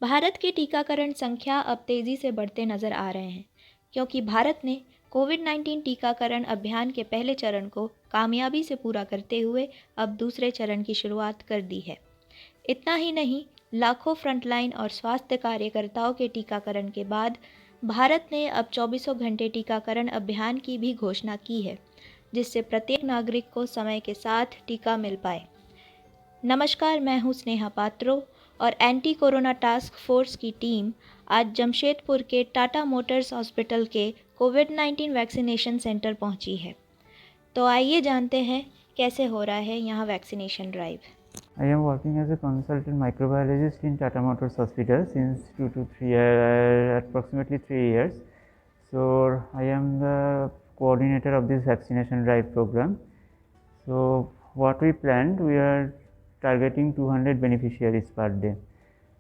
भारत के टीकाकरण संख्या अब तेज़ी से बढ़ते नज़र आ रहे हैं क्योंकि भारत ने कोविड-19 टीकाकरण अभियान के पहले चरण को कामयाबी से पूरा करते हुए अब दूसरे चरण की शुरुआत कर दी है। इतना ही नहीं, लाखों फ्रंटलाइन और स्वास्थ्य कार्यकर्ताओं के टीकाकरण के बाद भारत ने अब 24 घंटे टीकाकरण अभियान की भी घोषणा की है, जिससे प्रत्येक नागरिक को समय के साथ टीका मिल पाए। नमस्कार, मैं हूं स्नेहा पात्रो और एंटी कोरोना टास्क फोर्स की टीम आज जमशेदपुर के टाटा मोटर्स हॉस्पिटल के कोविड-19 वैक्सीनेशन सेंटर पहुंची है। तो आइए जानते हैं कैसे हो रहा है यहाँ vaccination drive. I am working as a consultant microbiologist in Tata Motors Hospital since approximately 3 years. So I am the coordinator of this vaccination drive program. So what we planned, we are targeting 200 beneficiaries per day,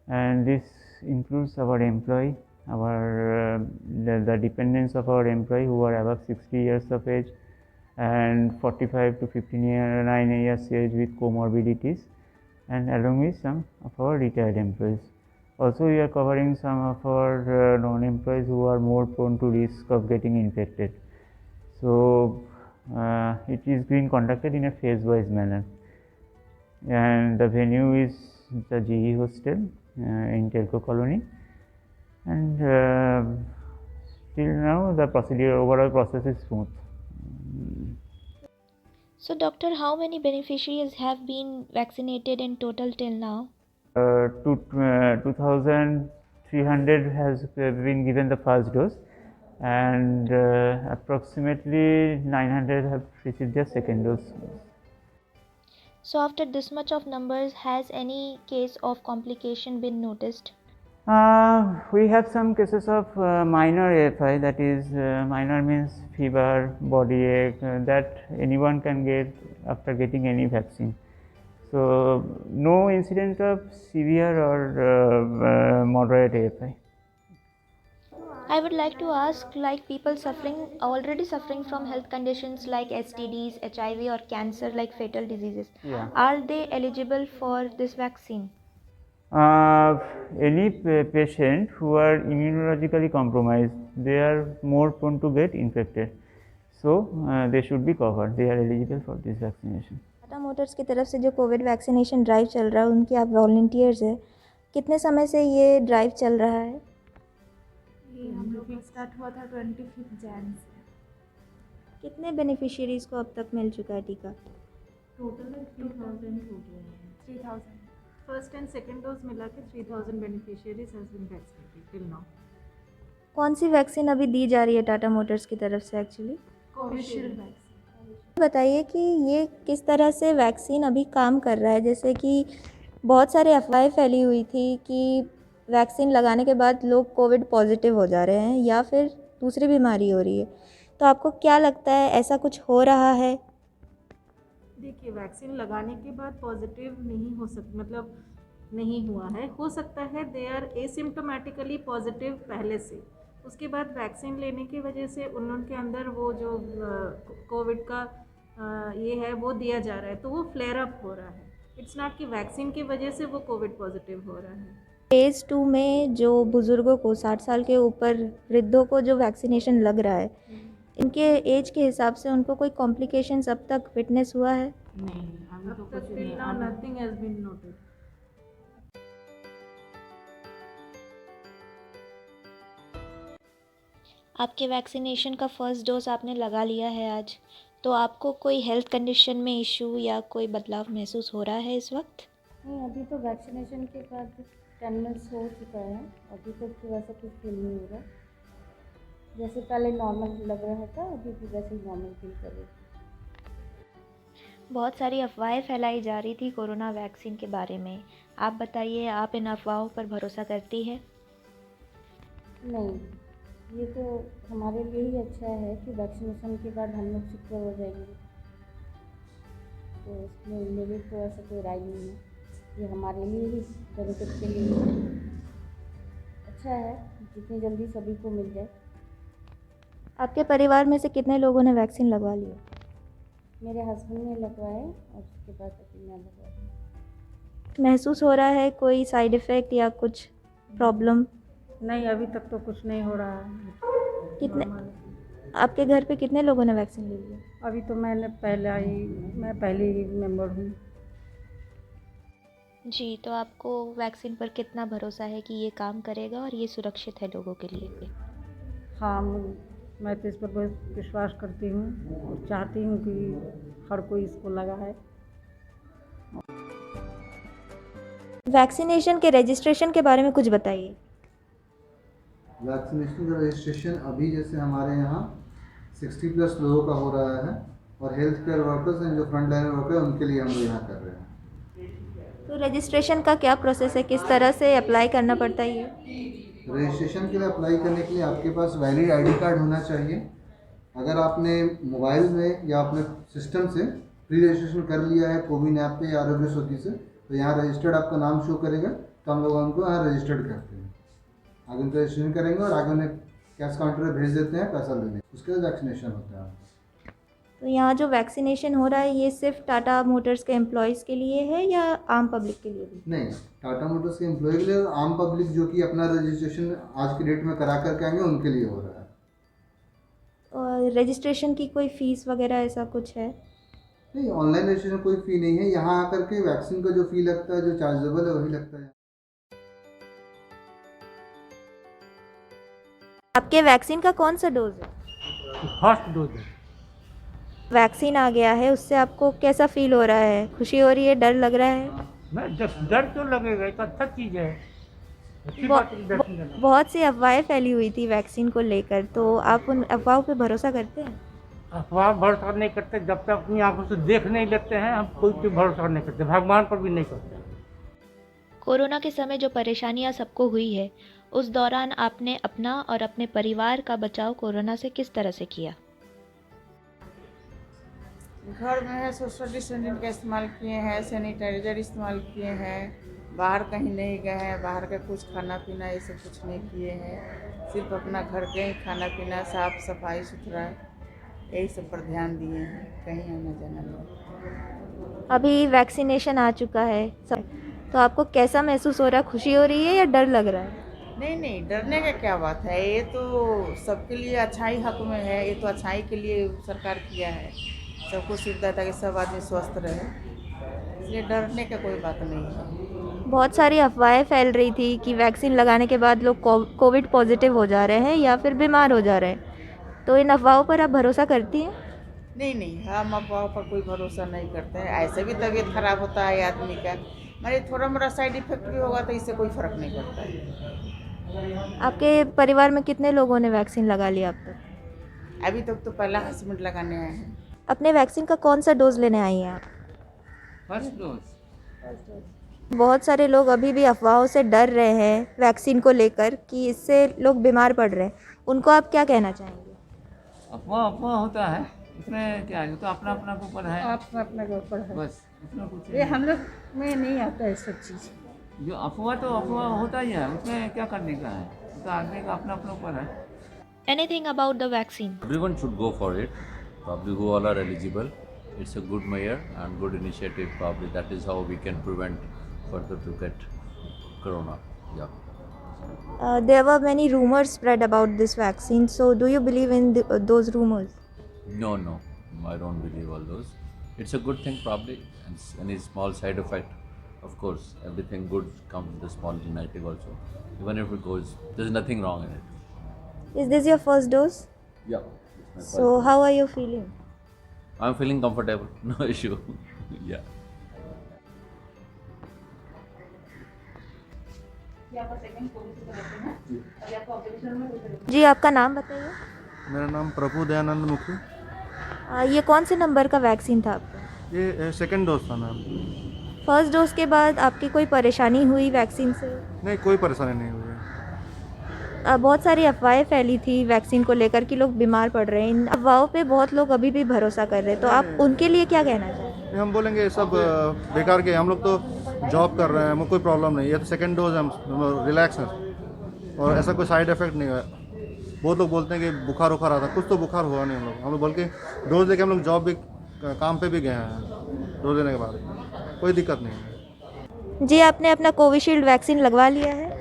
and this includes our employee, the dependents of our employee who are above 60 years of age and 45 to 59 years age with comorbidities, and along with some of our retired employees. Also, we are covering some of our non-employees who are more prone to risk of getting infected. So, it is being conducted in a phase-wise manner, and the venue is the GE Hostel in Telco Colony, and till now the overall process is smooth. So doctor, how many beneficiaries have been vaccinated in total till now? 2,300 has been given the first dose, and approximately 900 have received their second dose. So after this much of numbers, has any case of complication been noticed? We have some cases of minor AFI, that is minor means fever, body ache, that anyone can get after getting any vaccine. So no incident of severe or moderate AFI. I would like to ask, like people already suffering from health conditions like STDs, HIV or cancer like fatal diseases, Yeah. are they eligible for this vaccine? Any patient who are immunologically compromised, they are more prone to get infected. So they should be covered. They are eligible for this vaccination. Tata Motors की तरफ से जो Covid vaccination drive चल रहा है, उनके आप volunteers हैं, कितने समय से ये ड्राइव चल रहा है? ये हम लोग का स्टार्ट हुआ था 25 जैन से। कितने बेनिफिशियरीज़ को अब तक मिल चुका है टीका? टोटल 3000 हो गए हैं। 3000 फर्स्ट एंड सेकंड डोज मिला के 3000 beneficiaries has been vaccinated till now. कौन सी वैक्सीन अभी दी जा रही है टाटा मोटर्स की तरफ से एक्चुअली? Covishield vaccine. बताइए कि ये किस तरह से वैक्सीन अभी काम कर रहा है, जैसे कि बहुत सारे अफवाहें फैली हुई थी कि वैक्सीन लगाने के बाद लोग कोविड पॉजिटिव हो जा रहे हैं या फिर दूसरी बीमारी हो रही है, तो आपको क्या लगता है, ऐसा कुछ हो रहा है? देखिए, वैक्सीन लगाने के बाद पॉजिटिव नहीं हो सकता, मतलब नहीं हुआ है, हो सकता है दे आर एसिम्प्टोमेटिकली पॉजिटिव पहले से, उसके बाद वैक्सीन लेने की वजह से उनके अंदर वो जो कोविड का ये है वो दिया जा रहा है, तो वो फ्लेयर अप हो रहा है। इट्स नॉट कि वैक्सीन की वजह से वो कोविड पॉजिटिव हो रहा है। फेज़ 2 में जो बुज़ुर्गों को 60 साल के ऊपर वृद्धों को जो वैक्सीनेशन लग रहा है, इनके एज के हिसाब से उनको कोई कॉम्प्लिकेशंस अब तक विटनेस हुआ है? नहीं, अभी तो कुछ नहीं, नथिंग हैज बीन नोटेड। आपके वैक्सीनेशन का फर्स्ट डोज आपने लगा लिया है आज, तो आपको कोई हेल्थ कंडीशन में इशू या कोई बदलाव महसूस हो रहा है इस वक्त? नहीं, अभी तो वैक्सीनेशन के बाद 10 मिनट्स हो चुका है, अभी तो वैसा कुछ फील नहीं हो रहा। जैसे पहले नॉर्मल लग रहा था, अभी भी वैसे ही नॉर्मल फील कर रही थी। बहुत सारी अफवाहें फैलाई जा रही थी कोरोना वैक्सीन के बारे में, आप बताइए, आप इन अफवाहों पर भरोसा करती है? नहीं, ये तो हमारे लिए ही अच्छा है कि वैक्सीनेशन के बाद हम लोग सिक्योर हो जाएंगे, तो इसमें मेरी तो ऐसा कोई राय नहीं है, ये हमारे लिए ही बेनिफिट के लिए अच्छा है, जितनी जल्दी सभी को मिल जाए। आपके परिवार में से कितने लोगों ने वैक्सीन लगवा लिया? मेरे हस्बैंड ने लगवाए और उसके बाद अभी मैं लगवाई। महसूस हो रहा है कोई साइड इफ़ेक्ट या कुछ? प्रॉब्लम? नहीं, अभी तक तो कुछ नहीं हो रहा है। कितने नॉर्मल है। आपके घर पे कितने लोगों ने वैक्सीन ले लिया? अभी तो मैं पहली मेंबर हूँ। जी, तो आपको वैक्सीन पर कितना भरोसा है कि ये काम करेगा और ये सुरक्षित है लोगों के लिए? हाँ, मैं तो इस पर बहुत विश्वास करती हूँ और चाहती हूँ कि हर कोई इसको लगाए। वैक्सीनेशन के रजिस्ट्रेशन के बारे में कुछ बताइए। वैक्सीनेशन का रजिस्ट्रेशन अभी जैसे हमारे यहाँ 60+ लोगों का हो रहा है और हेल्थ केयर वर्कर्स हैं जो फ्रंट लाइन वर्कर हैं उनके लिए हम लोग यहाँ कर रहे हैं। तो रजिस्ट्रेशन का क्या प्रोसेस है, किस तरह से अप्लाई करना पड़ता है ये? रजिस्ट्रेशन के लिए अप्लाई करने के लिए आपके पास वैलिड आईडी कार्ड होना चाहिए। अगर आपने मोबाइल में या अपने सिस्टम से प्री रजिस्ट्रेशन कर लिया है कोविन ऐप पे या आरोग्य सेतु से, तो यहाँ रजिस्टर्ड आपका नाम शो करेगा, तो हम लोग उनको यहाँ रजिस्टर्ड करते हैं। आगे उनका रजिस्ट्रेशन करेंगे और आगे उन्हें कैश काउंटर पर भेज देते हैं पैसा लेने, उसके बाद वैक्सीनेशन होता है। तो यहाँ जो वैक्सीनेशन हो रहा है ये सिर्फ टाटा मोटर्स के एम्प्लॉयज़ के लिए है या आम पब्लिक के लिए भी? नहीं, टाटा मोटर्स के एम्प्लॉय के लिए और आम पब्लिक जो कि अपना रजिस्ट्रेशन आज की डेट में करा करके आएंगे उनके लिए हो रहा है। और रजिस्ट्रेशन की कोई फ़ीस वगैरह ऐसा कुछ है? नहीं, ऑनलाइन रजिस्ट्रेशन कोई फ़ी नहीं है। यहाँ आकर के वैक्सीन का जो फ़ी लगता है, जो चार्जेबल है वही लगता है। आपके वैक्सीन का कौन सा डोज है? फर्स्ट डोज है। वैक्सीन आ गया है, उससे आपको कैसा फील हो रहा है? खुशी हो रही है, डर लग रहा है? मैं डर क्यों लगेगा, एक अच्छा चीज़ है, अच्छी बात है वैक्सीन लेना। बहुत सी अफवाहें फैली हुई थी वैक्सीन को लेकर, तो आप उन अफवाहों पे भरोसा करते हैं? अफवाह भरोसा नहीं करते, जब तक अपनी आंखों से देख नहीं लेते हैं हम कोई पे भरोसा नहीं करते, भगवान पर भी नहीं करते। कोरोना के समय जो परेशानियां सबको हुई है, उस दौरान आपने अपना और अपने परिवार का बचाव कोरोना से किस तरह से किया? घर में है सोशल डिस्टेंसिंग का इस्तेमाल किए हैं, सैनिटाइजर इस्तेमाल किए हैं, बाहर कहीं नहीं गए हैं, बाहर का कुछ खाना पीना ये सब कुछ नहीं किए हैं, सिर्फ अपना घर के ही खाना पीना साफ सफाई सुथरा यही सब पर ध्यान दिए हैं, कहीं आना जाना नहीं। अभी वैक्सीनेशन आ चुका है सब, तो आपको कैसा महसूस हो रहा है? खुशी हो रही है या डर लग रहा है? नहीं, डरने का क्या बात है, ये तो सबके लिए अच्छाई हक में है, ये तो अच्छाई के लिए सरकार किया है, सबको सुविधा ताकि सब आदमी स्वस्थ रहे, इसलिए डरने का कोई बात नहीं है। बहुत सारी अफवाहें फैल रही थी कि वैक्सीन लगाने के बाद लोग कोविड पॉजिटिव हो जा रहे हैं या फिर बीमार हो जा रहे हैं, तो इन अफवाहों पर आप भरोसा करती हैं? नहीं, हम अफवाहों पर कोई भरोसा नहीं करते हैं। ऐसे भी तबीयत खराब होता है आदमी का, मगर थोड़ा मोड़ा साइड इफेक्ट भी होगा तो इससे कोई फ़र्क नहीं पड़ता है। आपके परिवार में कितने लोगों ने वैक्सीन लगा लिया अब तक? अभी तक तो पहला हस्बैंड लगाने आए हैं। अपने वैक्सीन का कौन सा डोज लेने आई हैं आप? First dose. बहुत सारे लोग अभी भी अफवाहों से डर रहे हैं वैक्सीन को लेकर कि इससे लोग बीमार पड़ रहे हैं, उनको आप क्या कहना चाहेंगे? अफवाह होता है, उसमें क्या है, तो अपना अपना ऊपर है, अपना के ऊपर है, बस उसमें कुछ ये हम लोग में नहीं आता है सब चीज़। जो अफवाह तो अफवाह होता ही है, उसमें क्या करने का है, तो आदमी का अपना अपना ऊपर है। Anything about the vaccine? Everyone should go for it, probably who all are eligible. It's a good measure and good initiative, probably that is how we can prevent further to get corona. Yeah. There were many rumors spread about this vaccine, so do you believe in those rumors? No, I don't believe all those. It's a good thing probably, and any small side effect, of course, everything good comes with a small negative also. Even if it goes, there's nothing wrong in it. Is this your first dose? Yeah. it's my So first. how are you feeling? I'm feeling comfortable, no issue. Yeah. जी, आपका नाम बताइए। मेरा नाम प्रभु दयानंद मुखी। ये कौन से number का वैक्सीन था आपका? ये सेकंड डोज था मैम। फर्स्ट डोज के बाद आपकी कोई परेशानी हुई वैक्सीन से? नहीं, कोई परेशानी नहीं हुई है। बहुत सारी अफवाहें फैली थी वैक्सीन को लेकर कि लोग बीमार पड़ रहे हैं, इन अफवाहों पे बहुत लोग अभी भी भरोसा कर रहे हैं, तो आप उनके लिए क्या कहना चाहेंगे? हम बोलेंगे ये सब बेकार के, हम लोग तो जॉब कर रहे हैं, हमें कोई प्रॉब्लम नहीं, ये तो सेकंड डोज हम रिलैक्स हैं और ऐसा कोई साइड इफेक्ट नहीं है। बहुत लोग बोलते हैं कि बुखार उखार आता, कुछ तो बुखार हुआ नहीं हम लोग बल्कि डोज लेके हम लोग जॉब भी काम पे भी गए हैं डोज लेने के बाद, कोई दिक्कत नहीं है। जी, आपने अपना कोविशील्ड वैक्सीन लगवा लिया है?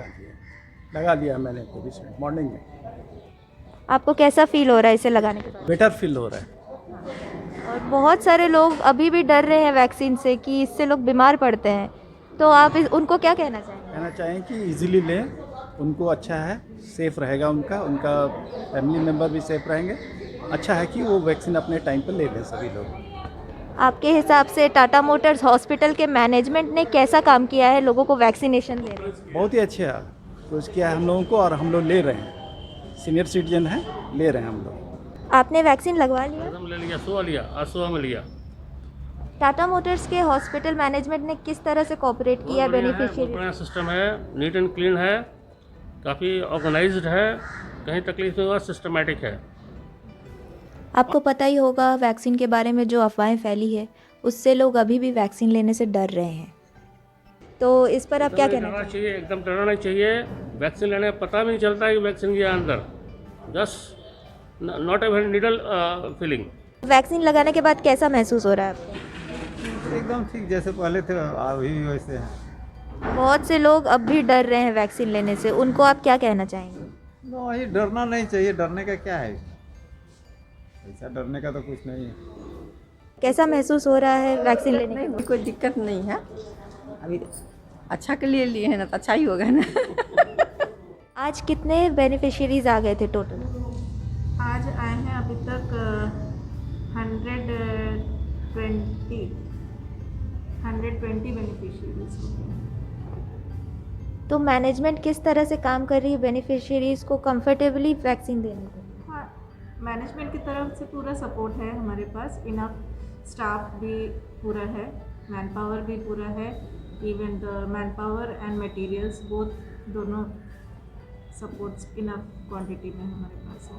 लगा लिया मैंने कोविशील्ड मॉर्निंग में। आपको कैसा फील हो रहा है इसे लगाने के बाद? बेटर फील हो रहा है। और बहुत सारे लोग अभी भी डर रहे हैं वैक्सीन से कि इससे लोग बीमार पड़ते हैं, तो आप उनको क्या कहना चाहेंगे? कहना चाहें कि इजीली लें, उनको अच्छा है, सेफ़ रहेगा उनका फैमिली मेम्बर भी सेफ़ रहेंगे। अच्छा है कि वो वैक्सीन अपने टाइम पर ले लें सभी लोग। आपके हिसाब से टाटा मोटर्स हॉस्पिटल के मैनेजमेंट ने कैसा काम किया है लोगों को वैक्सीनेशन देने में? बहुत ही अच्छा कुछ किया है हम लोगों को, और हम लोग ले रहे हैं। सीनियर सिटीजन हैं, ले रहे हैं हम लोग। आपने वैक्सीन लगवा लिया? ले लिया, आज सुबह में लिया। टाटा मोटर्स के हॉस्पिटल मैनेजमेंट ने किस तरह से कोऑपरेट किया बेनिफिशियरी? बढ़िया सिस्टम है, नीट एंड क्लीन है, काफ़ी ऑर्गेनाइज्ड है, कहीं तकलीफ नहीं हुआ, सिस्टमेटिक है। आपको पता ही होगा वैक्सीन के बारे में जो अफवाहें फैली है उससे लोग अभी भी वैक्सीन लेने से डर रहे हैं, तो इस पर आप क्या कहना चाहिए? एकदम डरना नहीं चाहिए। वैक्सीन लेने का पता भी नहीं चलता है कि वैक्सीन के अंदर just not a very needle feeling. Vaccine लगाने के बाद कैसा महसूस हो रहा है आपको? एकदम ठीक, जैसे पहले थे अभी भी वैसे हैं। बहुत से लोग अब भी डर रहे हैं वैक्सीन लेने से, उनको आप क्या कहना चाहेंगे? नहीं, डरना नहीं चाहिए, डरने का क्या है, ऐसा डरने का तो कुछ नहीं है। कैसा महसूस हो रहा है वैक्सीन लेने के बाद? कोई दिक्कत नहीं है, अभी अच्छा के लिए लिए हैं ना, तो अच्छा ही होगा ना। आज कितने बेनिफिशियरीज आ गए थे टोटल? आज आए हैं अभी तक 120 बेनिफिशियरीज हो गए। तो मैनेजमेंट किस तरह से काम कर रही है बेनिफिशियरीज को कंफर्टेबली वैक्सीन देने को? हाँ, मैनेजमेंट की तरफ से पूरा सपोर्ट है हमारे पास, इनफ स्टाफ भी पूरा है, मैन पावर भी पूरा है, even the man power and materials both दोनों सपोर्ट्स इनफ क्वांटिटी में हमारे पास है।